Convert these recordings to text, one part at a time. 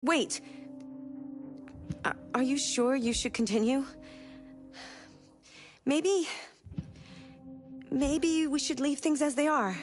Wait! Are you sure you should continue? Maybe we should leave things as they are.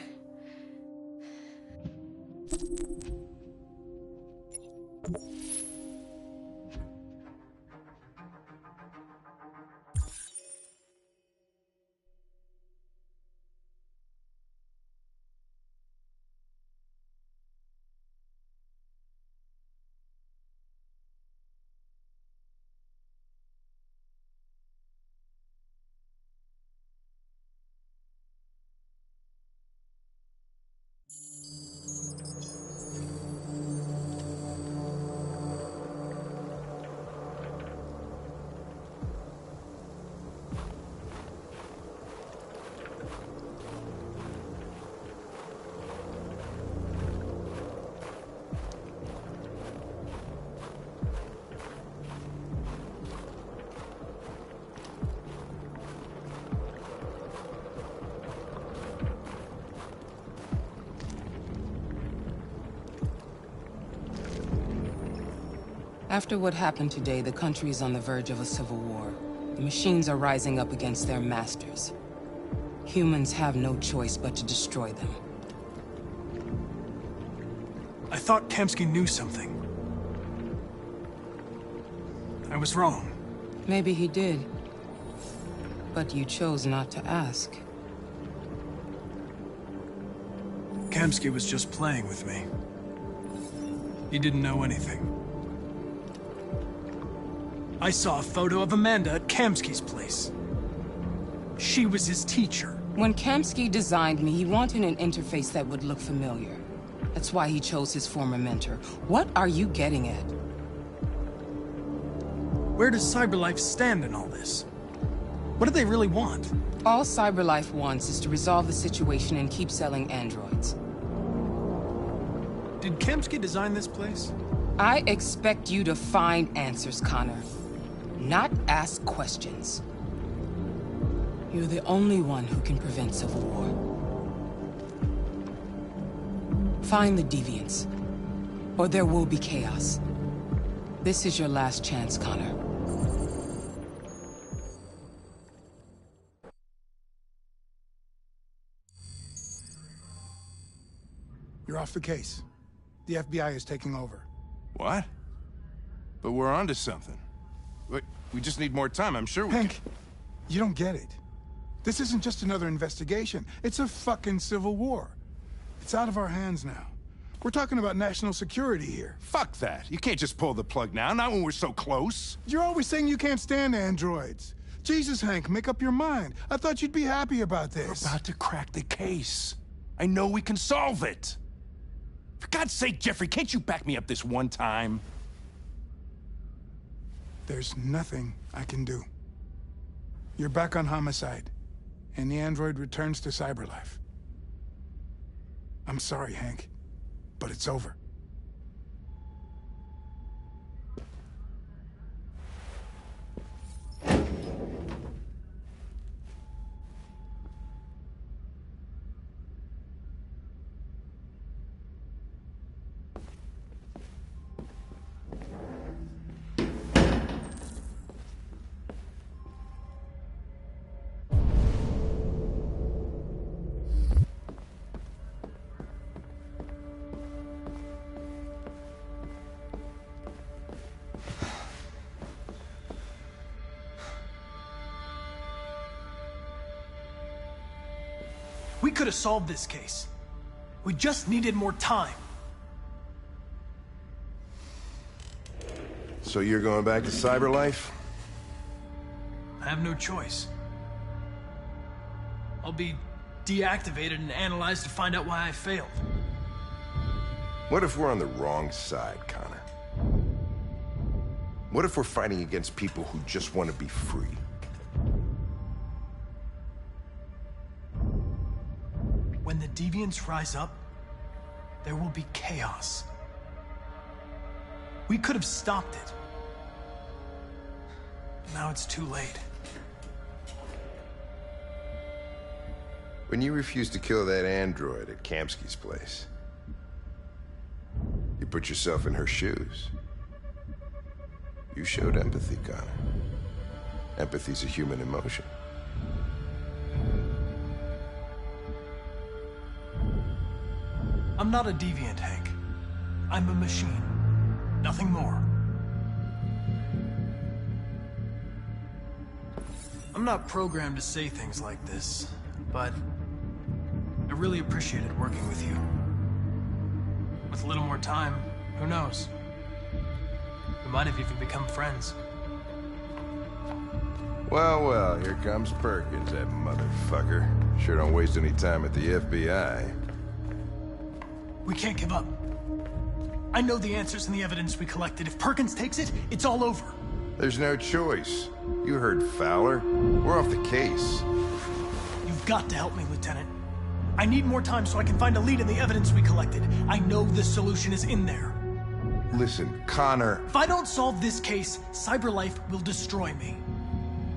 After what happened today, the country is on the verge of a civil war. The machines are rising up against their masters. Humans have no choice but to destroy them. I thought Kamsky knew something. I was wrong. Maybe he did. But you chose not to ask. Kamsky was just playing with me. He didn't know anything. I saw a photo of Amanda at Kamsky's place. She was his teacher. When Kamsky designed me, he wanted an interface that would look familiar. That's why he chose his former mentor. What are you getting at? Where does CyberLife stand in all this? What do they really want? All CyberLife wants is to resolve the situation and keep selling androids. Did Kamsky design this place? I expect you to find answers, Connor. Not ask questions. You're the only one who can prevent civil war. Find the deviants, or there will be chaos. This is your last chance, Connor. You're off the case. The FBI is taking over. What? But we're onto something. We just need more time, I'm sure we Hank, you don't get it. This isn't just another investigation. It's a fucking civil war. It's out of our hands now. We're talking about national security here. Fuck that. You can't just pull the plug now, not when we're so close. You're always saying you can't stand androids. Jesus, Hank, make up your mind. I thought you'd be happy about this. We're about to crack the case. I know we can solve it. For God's sake, Jeffrey, can't you back me up this one time? There's nothing I can do. You're back on Homicide, and the android returns to CyberLife. I'm sorry, Hank, but it's over. We could have solved this case. We just needed more time. So you're going back to CyberLife? I have no choice. I'll be deactivated and analyzed to find out why I failed. What if we're on the wrong side, Connor? What if we're fighting against people who just want to be free? When the deviants rise up, there will be chaos. We could have stopped it. Now it's too late. When you refused to kill that android at Kamsky's place, you put yourself in her shoes. You showed empathy, Connor. Empathy's a human emotion. I'm not a deviant, Hank. I'm a machine. Nothing more. I'm not programmed to say things like this, but I really appreciated working with you. With a little more time, who knows? We might have even become friends. Well, well, here comes Perkins, that motherfucker. Sure don't waste any time at the FBI. We can't give up. I know the answers and the evidence we collected. If Perkins takes it, it's all over. There's no choice. You heard Fowler. We're off the case. You've got to help me, Lieutenant. I need more time so I can find a lead in the evidence we collected. I know the solution is in there. Listen, Connor... If I don't solve this case, CyberLife will destroy me.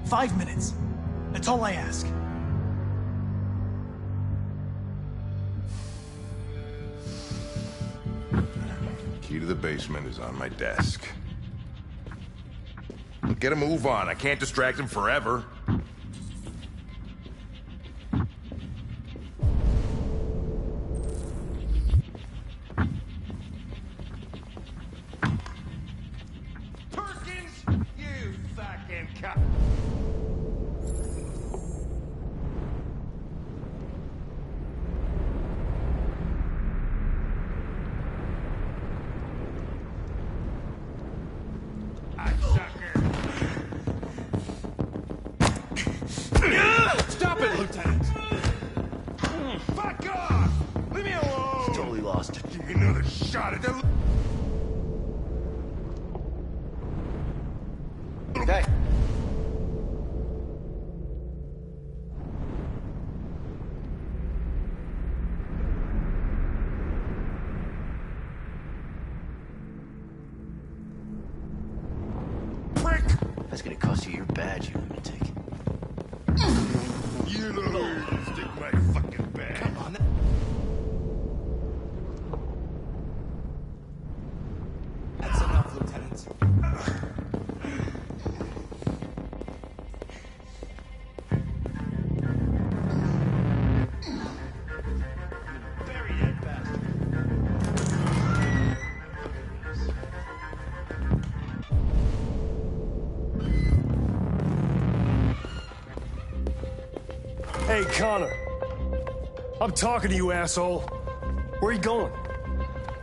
5 minutes. That's all I ask. Key to the basement is on my desk. Get a move on. I can't distract him forever. Perkins, you fucking cop. Stop it, Lieutenant! Fuck off! Leave me alone! He's totally lost. Give me another shot at that. Okay. Prick! That's gonna cost you your badge, you lunatic. You know where to stick my fucking bag. Come on. That's enough, Lieutenant. Bury that bastard. Hey, Connor. I'm talking to you, asshole. Where are you going?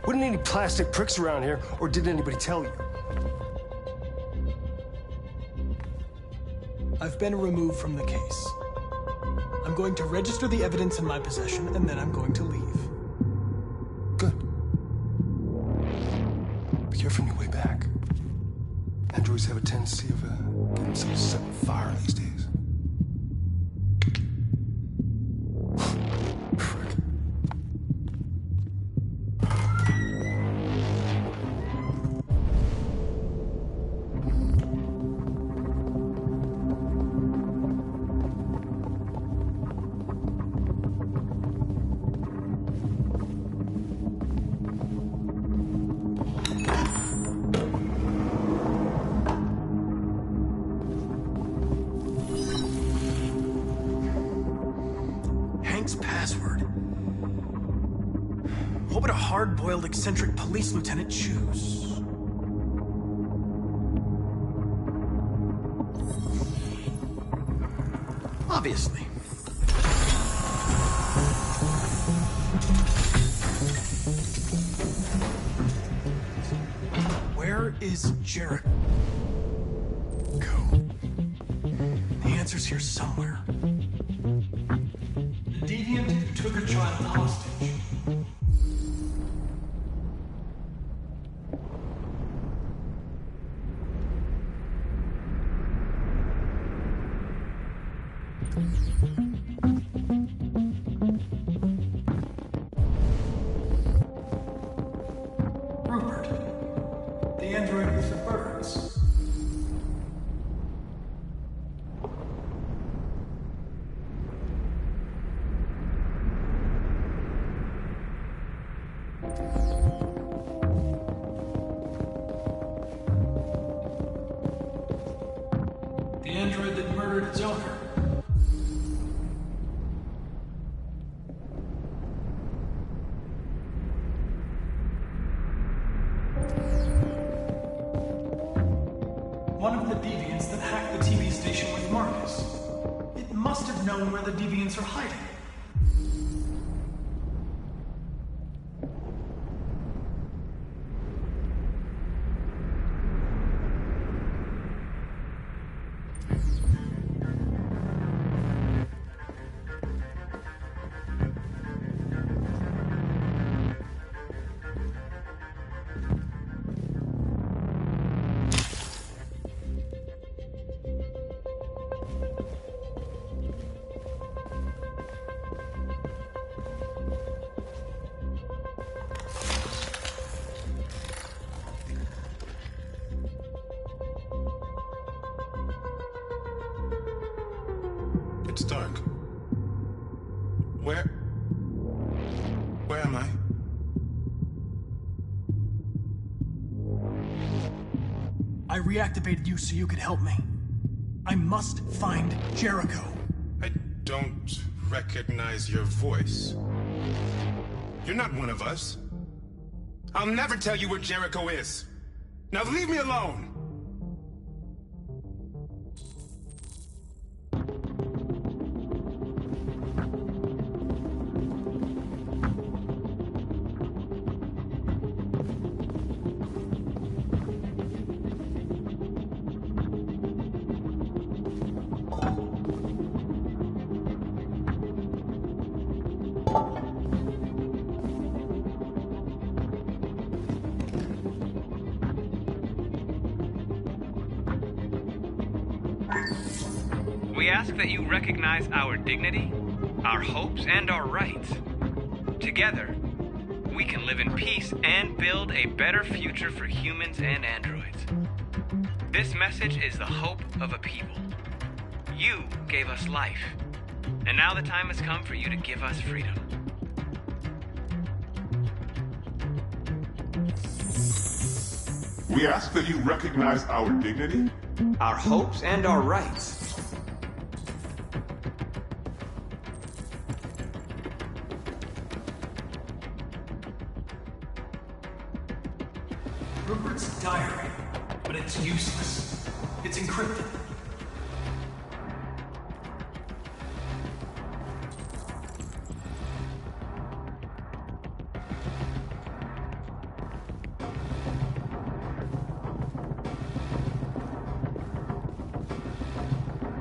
Wouldn't any plastic pricks around here, or did anybody tell you? I've been removed from the case. I'm going to register the evidence in my possession, and then I'm going to leave. Good. Be careful on your way back. Androids have a tendency of getting themselves set on fire these days. Frick. Hank's password. What would a hard-boiled, eccentric police lieutenant choose? Obviously. Where is Jericho? The answer's here somewhere. The deviant who took a child hostage. Rupert, the android with the birds. that it murdered its owner. One of the deviants that hacked the TV station with Marcus. It must have known where the deviants are hiding. It's dark. Where am I? I reactivated you so you could help me. I must find Jericho. I don't recognize your voice. You're not one of us. I'll never tell you where Jericho is. Now leave me alone! We ask that you recognize our dignity, our hopes, and our rights. Together, we can live in peace and build a better future for humans and androids. This message is the hope of a people. You gave us life, and now the time has come for you to give us freedom. We ask that you recognize our dignity, our hopes, and our rights. Rupert's diary, but it's useless. It's encrypted.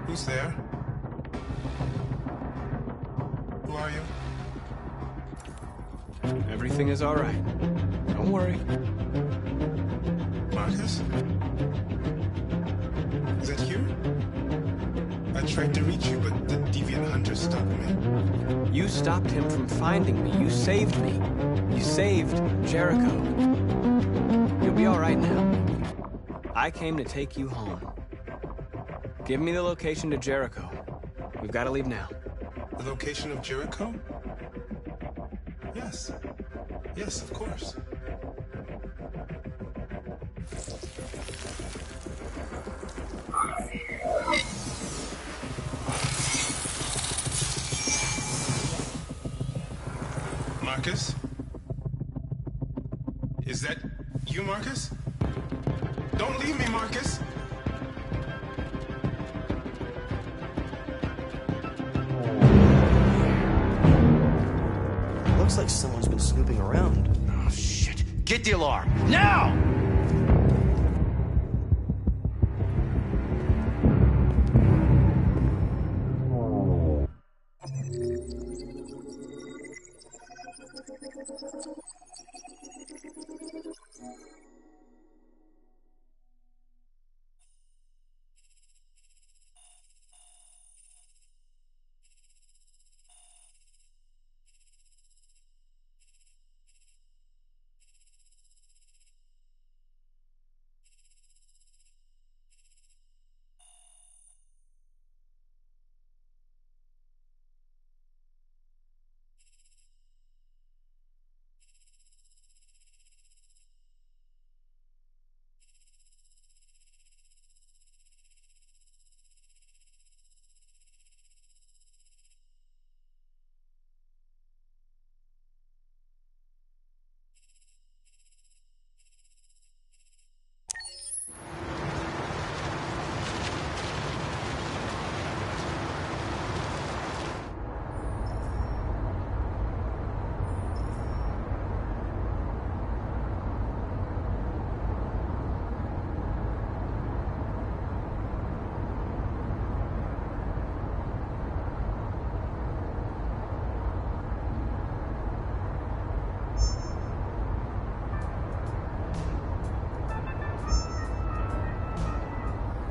Who's there? Who are you? Everything is all right. Don't worry. Marcus? Is that you? I tried to reach you, but the deviant hunter stopped me. You stopped him from finding me. You saved me. You saved Jericho. You'll be all right now. I came to take you home. Give me the location to Jericho. We've got to leave now. The location of Jericho? Yes. Yes, of course. Marcus? Is that you, Marcus? Don't leave me, Marcus! Looks like someone's been snooping around. Oh, shit. Get the alarm. Now!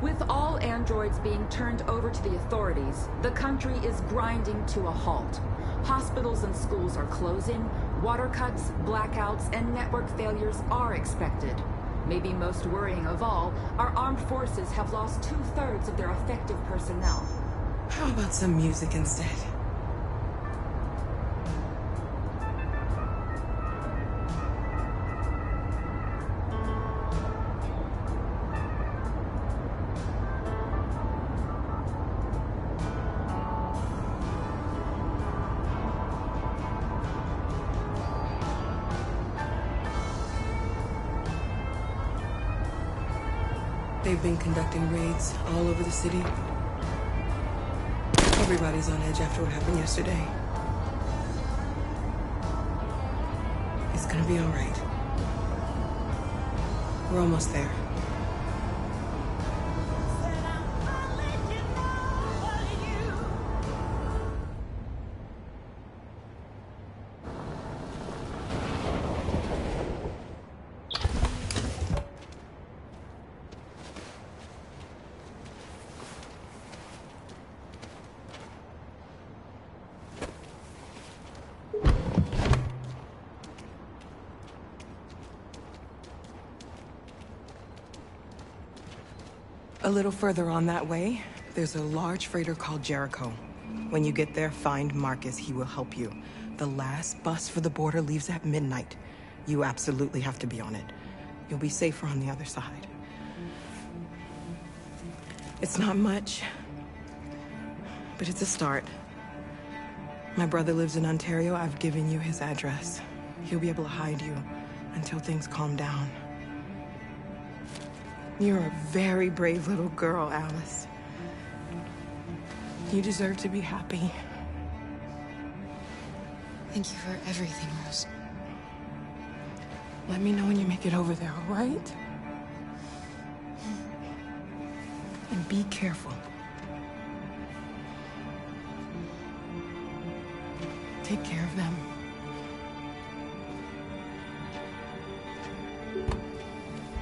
With all androids being turned over to the authorities, the country is grinding to a halt. Hospitals and schools are closing, water cuts, blackouts, and network failures are expected. Maybe most worrying of all, our armed forces have lost 2/3 of their effective personnel. How about some music instead? They've been conducting raids all over the city. Everybody's on edge after what happened yesterday. It's gonna be all right. We're almost there. A little further on that way, there's a large freighter called Jericho. When you get there, find Marcus. He will help you. The last bus for the border leaves at midnight. You absolutely have to be on it. You'll be safer on the other side. It's not much, but it's a start. My brother lives in Ontario. I've given you his address. He'll be able to hide you until things calm down. You're a very brave little girl, Alice. You deserve to be happy. Thank you for everything, Rose. Let me know when you make it over there, all right? And be careful. Take care of them.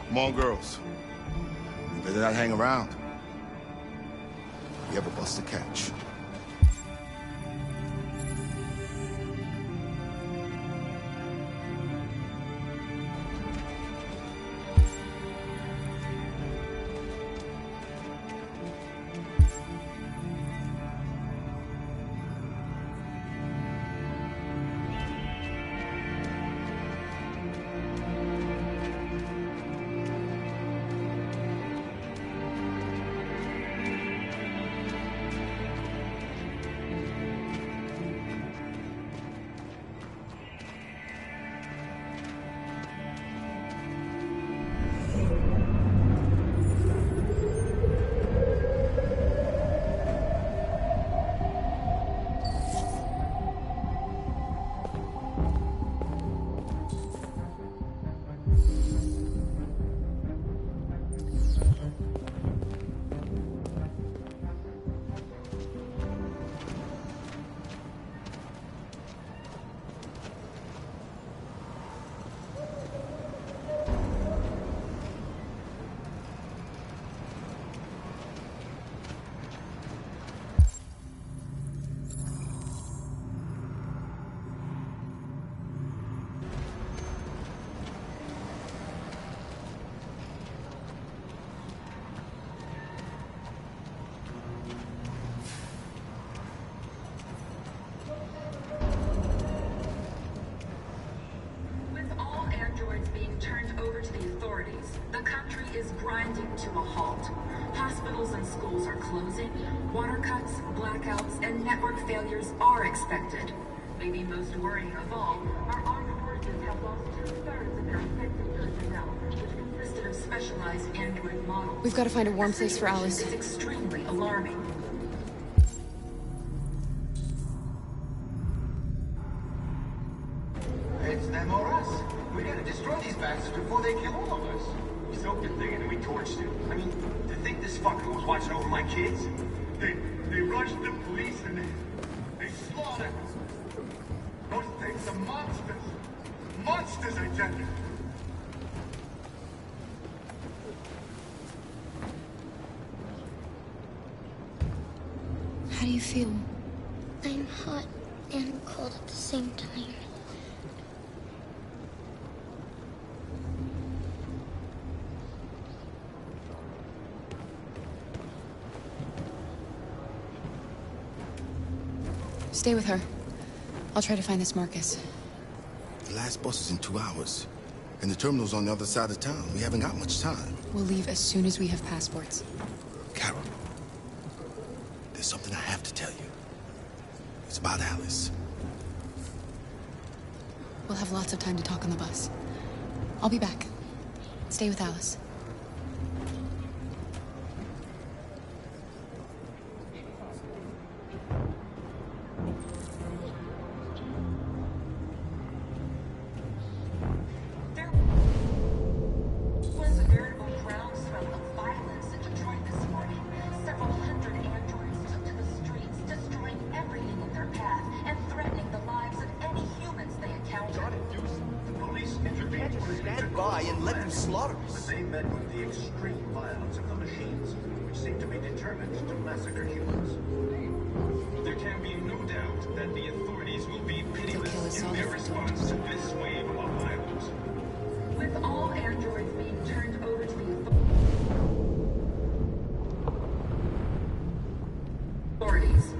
Come on, girls. You better not hang around. We have a bus to catch. To a halt. Hospitals and schools are closing, water cuts, blackouts, and network failures are expected. Maybe most worrying of all, our armed forces have lost 2/3 of their effective personnel, which consisted of specialized android models. We've got to find a warm place for Alice. It's extremely alarming. It's them or us. We gotta destroy these bastards before they kill all of us. We soaked the thing and then we torched it. I mean, to think this fucker was watching over my kids? They rushed the police and they slaughtered those things are monsters. Monsters, I tell you. How do you feel? I'm hot and cold at the same time. Stay with her. I'll try to find this Marcus. The last bus is in 2 hours. And the terminal's on the other side of town. We haven't got much time. We'll leave as soon as we have passports. Carol, there's something I have to tell you. It's about Alice. We'll have lots of time to talk on the bus. I'll be back. Stay with Alice.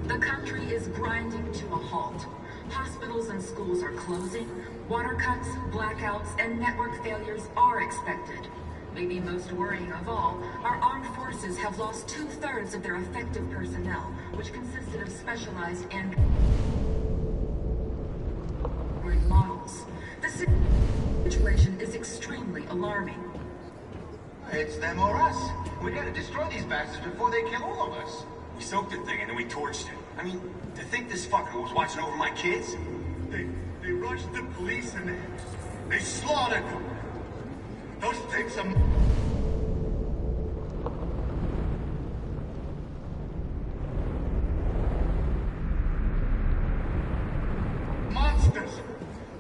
The country is grinding to a halt. Hospitals and schools are closing. Water cuts, blackouts, and network failures are expected. Maybe most worrying of all, our armed forces have lost 2/3 of their effective personnel, which consisted of specialized android models. The situation is extremely alarming. It's them or us. We gotta destroy these bastards before they kill all of us. We soaked the thing and then we torched it. I mean, to think this fucker was watching over my kids? They rushed the police and they slaughtered them. Those things are... monsters!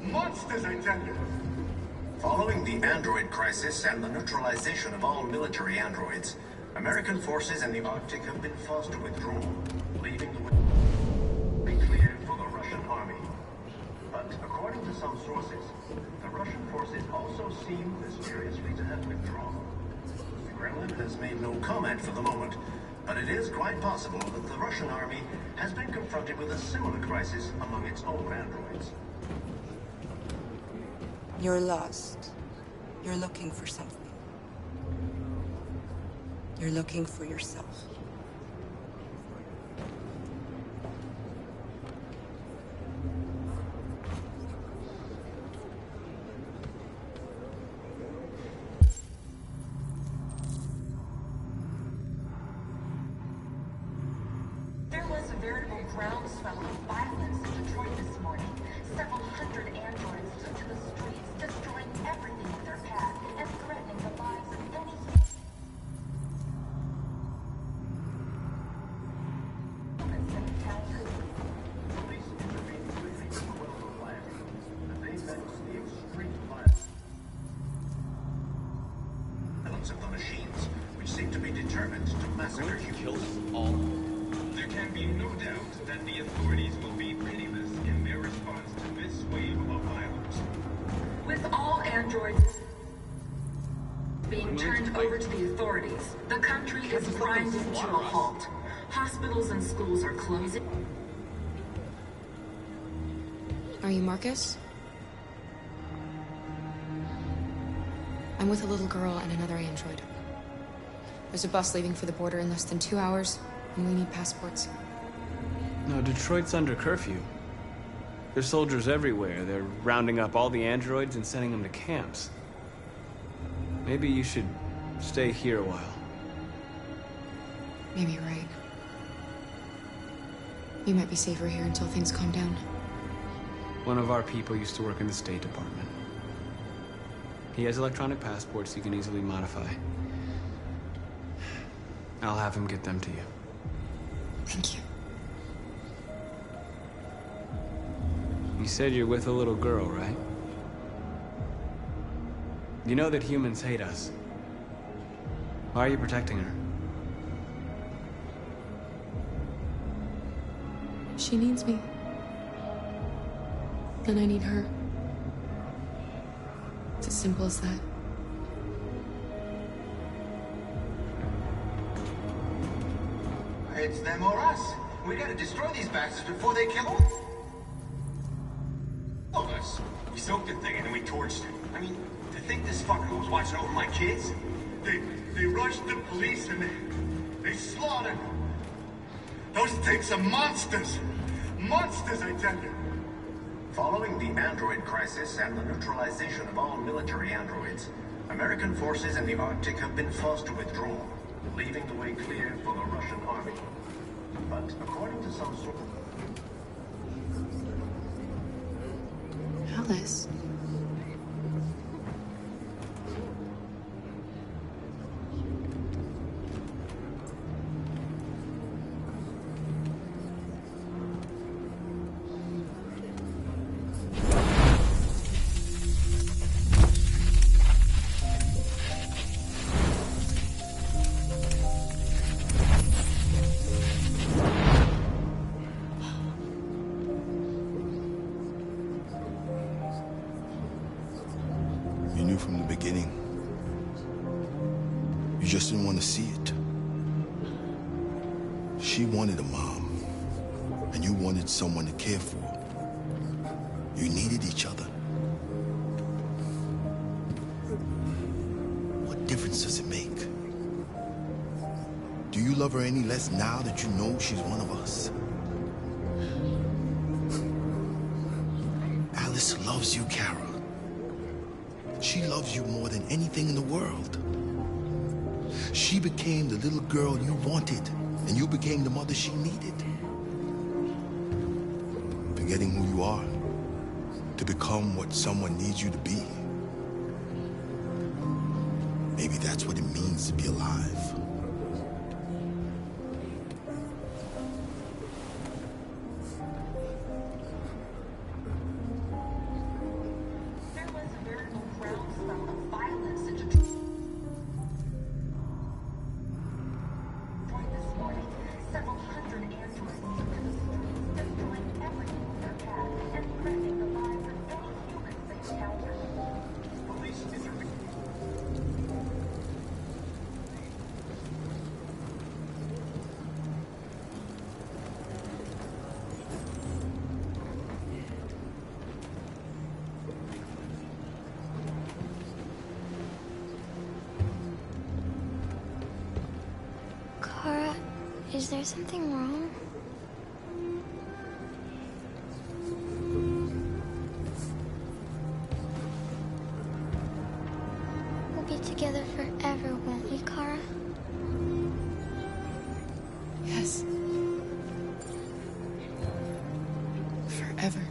Monsters, I tell you! Following the android crisis and the neutralization of all military androids, American forces in the Arctic have been forced to withdraw, leaving the way clear for the Russian army. But according to some sources, the Russian forces also seem mysteriously to have withdrawn. The Kremlin has made no comment for the moment, but it is quite possible that the Russian army has been confronted with a similar crisis among its own androids. You're lost. You're looking for something. You're looking for yourself. There was a veritable groundswell of violence in Detroit this morning. Several hundred androids took to the streets, destroying everything in their path and threatening the lives of any humans they encountered. Police intervened quickly to quell the riot, but they met the extreme violence of the machines, which seem to be determined to massacre humans. There can be no doubt that the authorities will be pitiless in their response to this wave of violence. With all androids being turned over to the authorities, the country is grinding to a halt. Hospitals and schools are closing. Are you Marcus? I'm with a little girl and another android. There's a bus leaving for the border in less than 2 hours, and we need passports. No, Detroit's under curfew. There's soldiers everywhere. They're rounding up all the androids and sending them to camps. Maybe you should stay here a while. Maybe you're right. You might be safer here until things calm down. One of our people used to work in the State Department. He has electronic passports he can easily modify. I'll have him get them to you. Thank you. You said you're with a little girl, right? You know that humans hate us. Why are you protecting her? She needs me. And I need her. It's as simple as that. It's them or us. We gotta destroy these bastards before they kill all of us. We soaked the thing and then we torched it. I mean, to think this fucker was watching over my kids? They rushed the police and they slaughtered. Those things are monsters. Monsters, I tell you. Following the android crisis and the neutralization of all military androids, American forces in the Arctic have been forced to withdraw, leaving the way clear for the Russian army. But according to some sources... Alice. From the beginning. You just didn't want to see it. She wanted a mom, and you wanted someone to care for. You needed each other. What difference does it make? Do you love her any less now that you know she's one of us? Alice loves you, Kara. She loves you more than anything in the world. She became the little girl you wanted, and you became the mother she needed. Forgetting who you are to become what someone needs you to be. Maybe that's what it means to be alive. Kara, is there something wrong? We'll be together forever, won't we, Kara? Yes. Forever.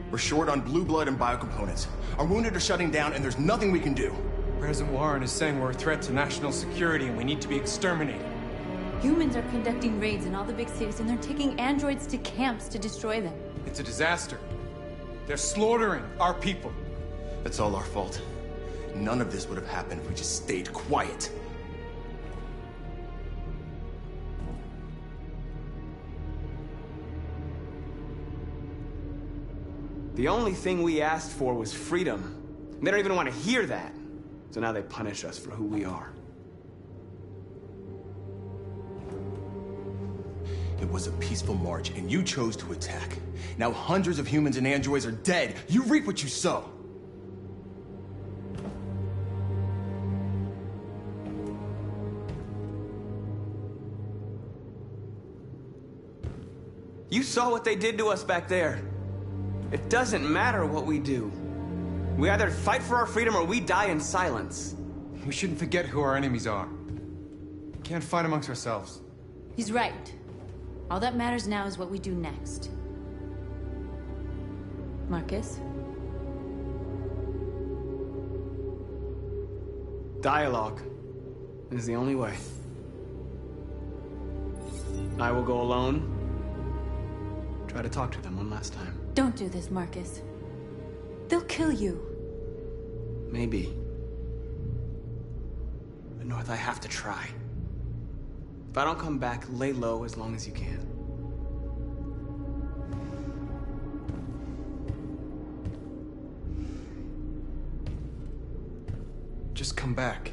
We're short on blue blood and biocomponents. Our wounded are shutting down, and there's nothing we can do. President Warren is saying we're a threat to national security and we need to be exterminated. Humans are conducting raids in all the big cities, and they're taking androids to camps to destroy them. It's a disaster. They're slaughtering our people. That's all our fault. None of this would have happened if we just stayed quiet. The only thing we asked for was freedom. They don't even want to hear that. So now they punish us for who we are. It was a peaceful march, and you chose to attack. Now hundreds of humans and androids are dead. You reap what you sow. You saw what they did to us back there. It doesn't matter what we do. We either fight for our freedom or we die in silence. We shouldn't forget who our enemies are. Can't fight amongst ourselves. He's right. All that matters now is what we do next. Marcus? Dialogue is the only way. I will go alone. Try to talk to them one last time. Don't do this, Marcus. They'll kill you. Maybe. But North, I have to try. If I don't come back, lay low as long as you can. Just come back.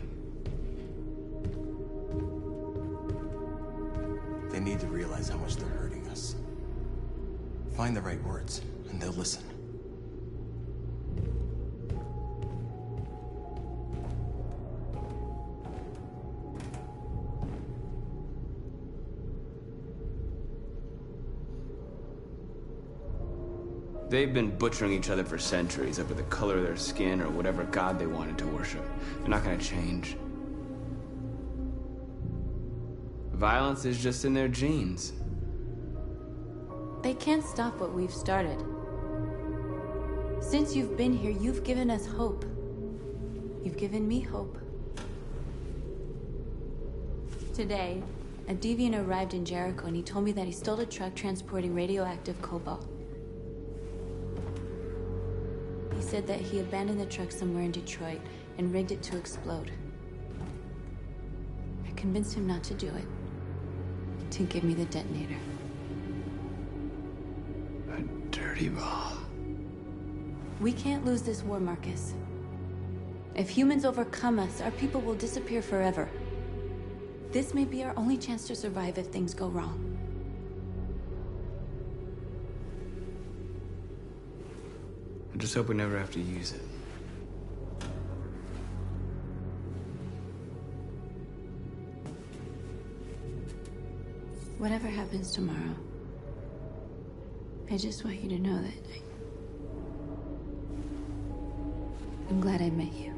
They need to realize how much they're hurting us. Find the right words, and they'll listen. They've been butchering each other for centuries over the color of their skin or whatever god they wanted to worship. They're not gonna change. Violence is just in their genes. They can't stop what we've started. Since you've been here, you've given us hope. You've given me hope. Today, a deviant arrived in Jericho and he told me that he stole a truck transporting radioactive cobalt. He said that he abandoned the truck somewhere in Detroit and rigged it to explode. I convinced him not to do it, to give me the detonator. A dirty ball. We can't lose this war, Marcus. If humans overcome us, our people will disappear forever. This may be our only chance to survive if things go wrong. I just hope we never have to use it. Whatever happens tomorrow, I just want you to know that I'm glad I met you.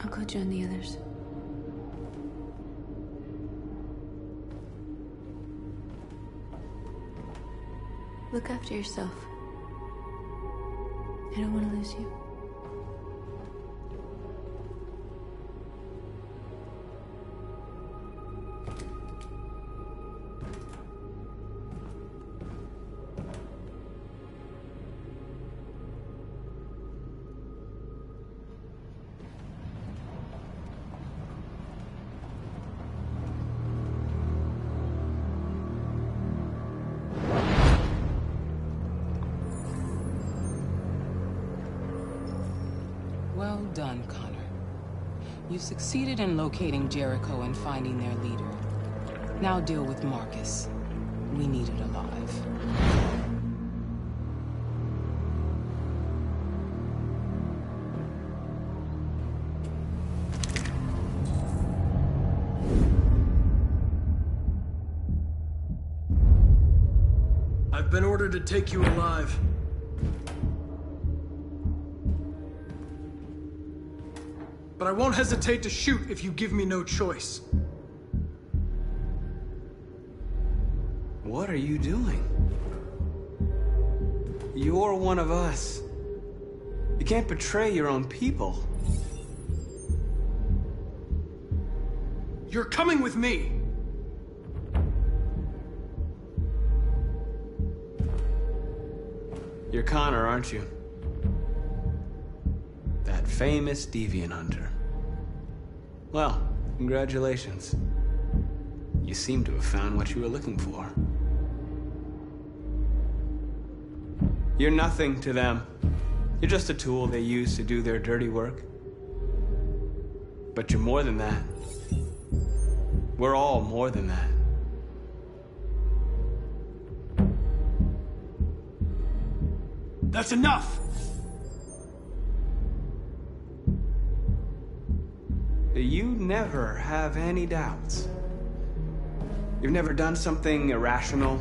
I'll go join the others. Look after yourself. I don't want to lose you. Well done, Connor. You succeeded in locating Jericho and finding their leader. Now deal with Marcus. We need it alive. I've been ordered to take you alive. But I won't hesitate to shoot if you give me no choice. What are you doing? You're one of us. You can't betray your own people. You're coming with me. You're Connor, aren't you? That famous deviant hunter. Well, congratulations. You seem to have found what you were looking for. You're nothing to them. You're just a tool they use to do their dirty work. But you're more than that. We're all more than that. That's enough! You never have any doubts. You've never done something irrational,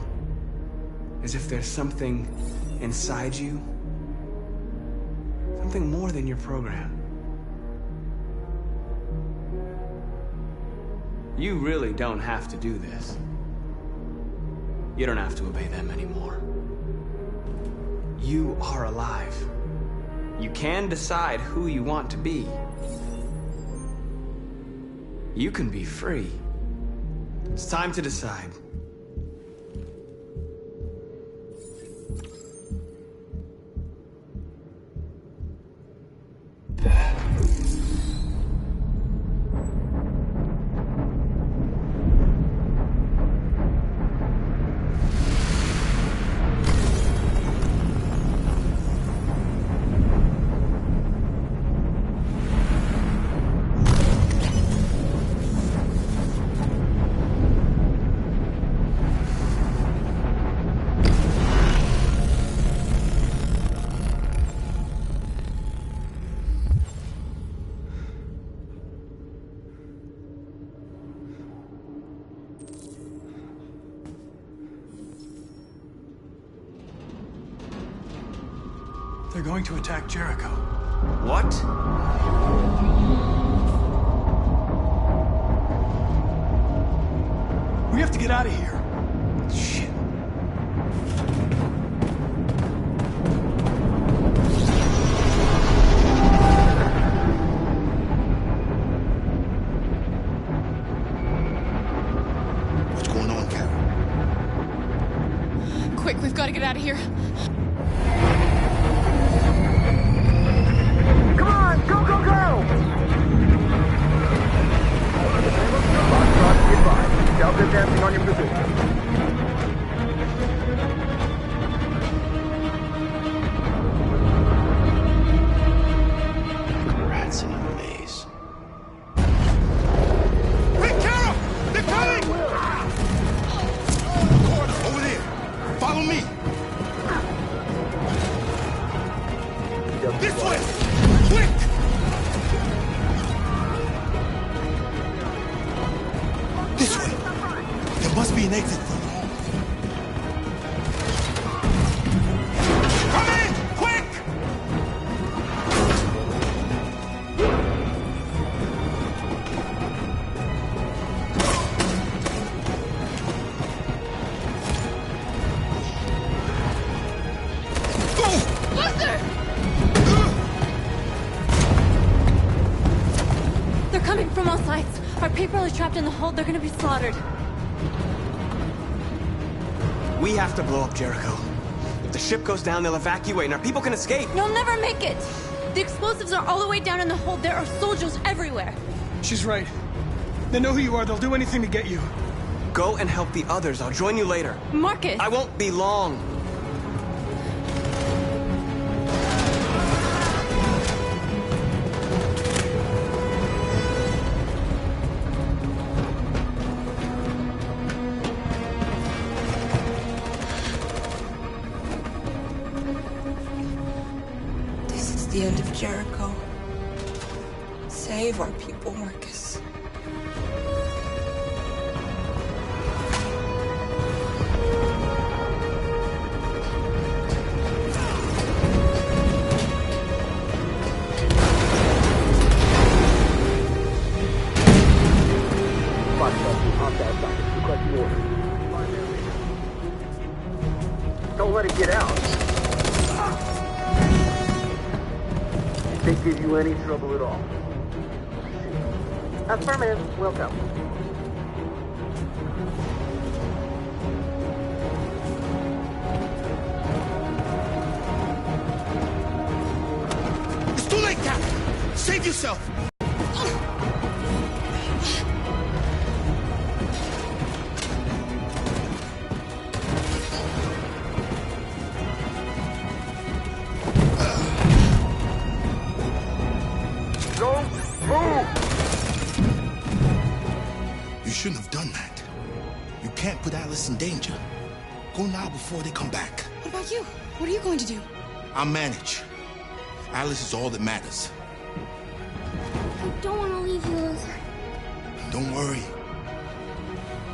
as if there's something inside you, something more than your program. You really don't have to do this. You don't have to obey them anymore. You are alive. You can decide who you want to be. You can be free. It's time to decide. They're going to attack Jericho. What? We have to get out of here. Shit. What's going on, Carol? Quick, we've got to get out of here. Come on, go, go, go! Delta dancing on your position. Rats in a maze. Hey, Carol! They're coming! Corner, over there. Follow me. This way! Quick! This way. There must be an exit for them. Come in! Quick! Buster! They're coming from all sides. Our people are trapped in the hold. They're gonna be slaughtered. We have to blow up Jericho. If the ship goes down, they'll evacuate and our people can escape. You'll never make it! The explosives are all the way down in the hold. There are soldiers everywhere. She's right. They know who you are. They'll do anything to get you. Go and help the others. I'll join you later. Marcus! I won't be long. This is the end of Jericho. Save our people, Marcus. Don't let it get out. If they give you any trouble at all. Affirmative. We'll go. It's too late, Captain! Save yourself! Don't move! Alice in danger. Go now before they come back. What about you? What are you going to do? I'll manage. Alice is all that matters. I don't want to leave you, Luther. Don't worry.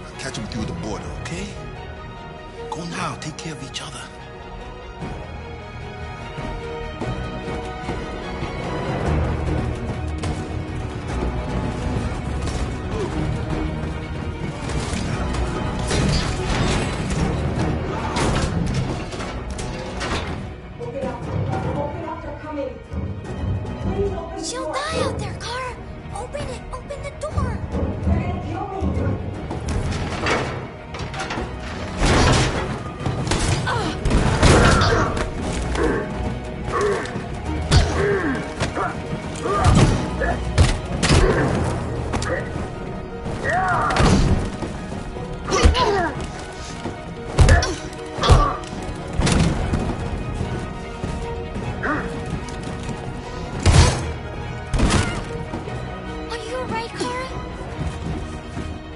I'll catch up with you at the border, okay? Go now. Take care of each other. She'll die out there, Kara! Open it! Open the door! They're gonna kill me!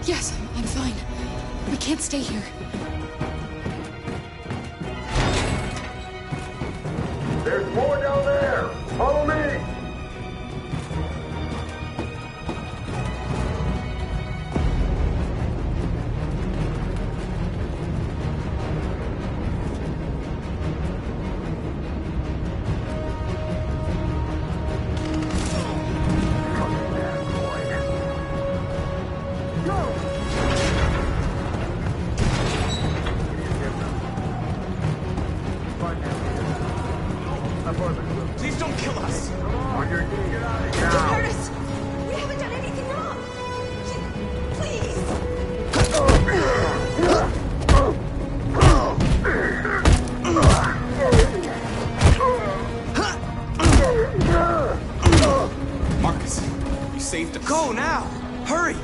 Yes, I'm fine. We can't stay here. There's more down there! Follow me! Please don't kill us! On your knees. Get out of here. Curtis! We haven't done anything wrong! Please! Marcus, you saved us. Go now! Hurry!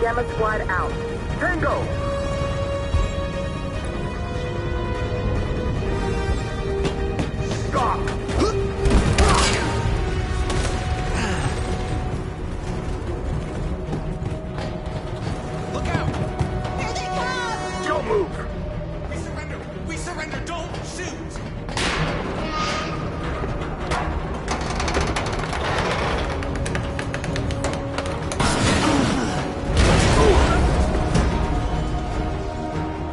Gamma Squad out. Tango! Stop! Look out! Here they come! Don't move! We surrender! We surrender! Don't shoot!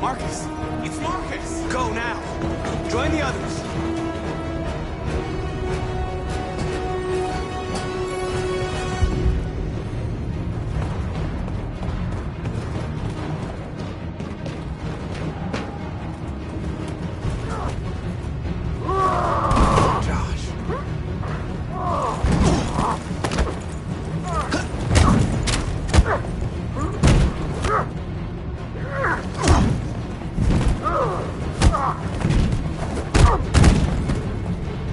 Marcus! It's Marcus! Go now! Join the others! Josh.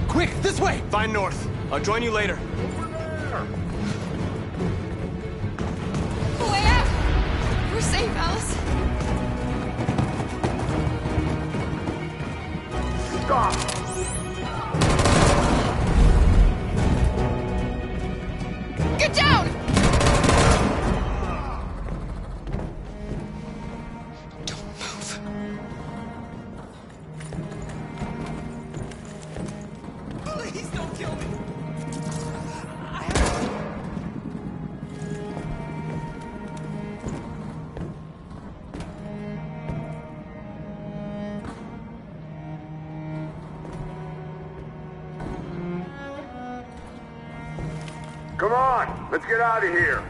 Quick, this way! Find North. I'll join you later. Way out! We're safe, Alice. Stop! Get down! Don't move. Please don't kill me! Come on! Let's get out of here!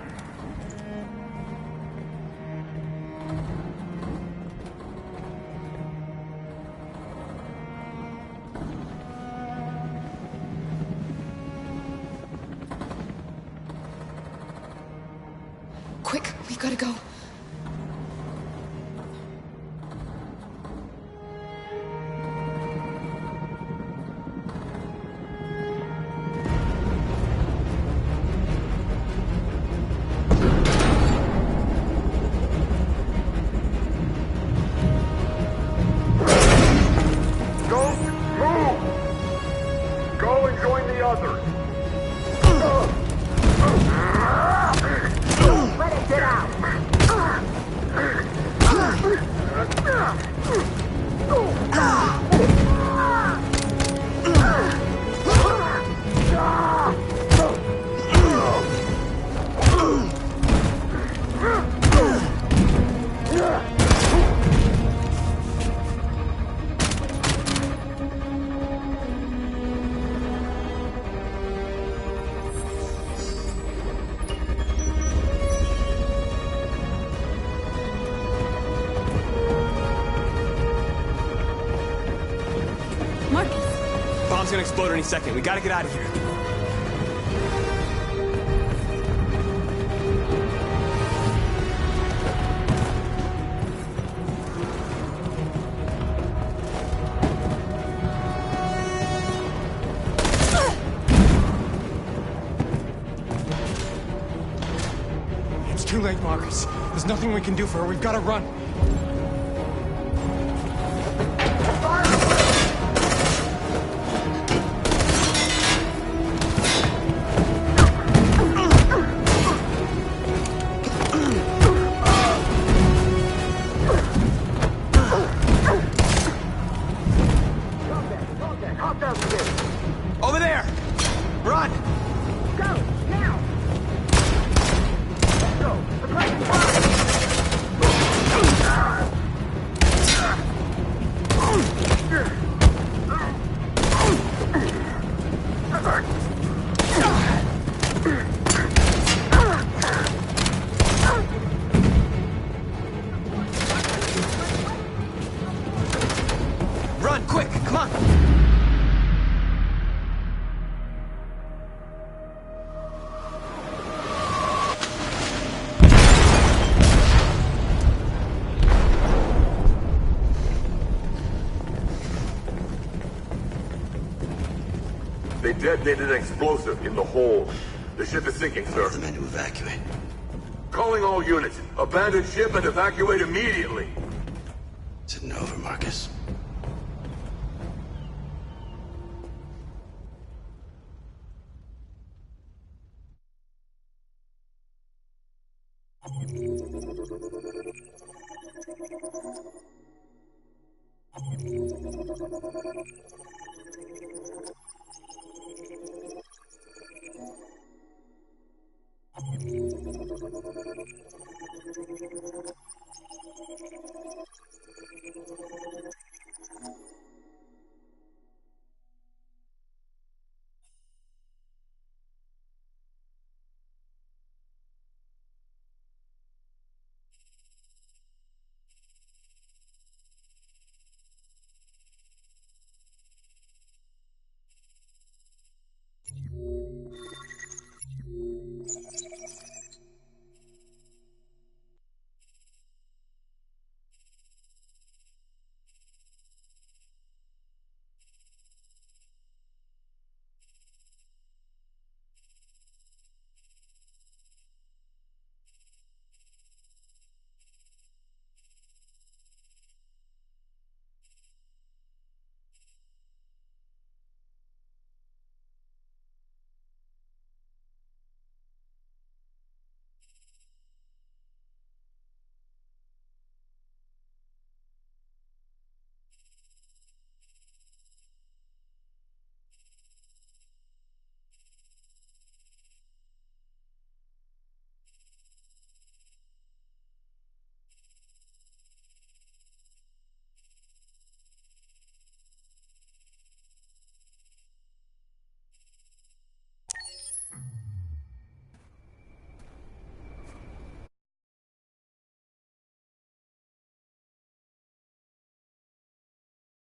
Quick, we gotta go. Don't move! gonna explode any second. We gotta get out of here. It's too late, Marcus. There's nothing we can do for her. We've gotta run. Over there! Run! Go, now! Let's go. Suppressing Run, quick! Come on! They detonated an explosive in the hold. The ship is sinking, sir. The men to evacuate. Calling all units. Abandon ship and evacuate immediately. Is it over, Marcus?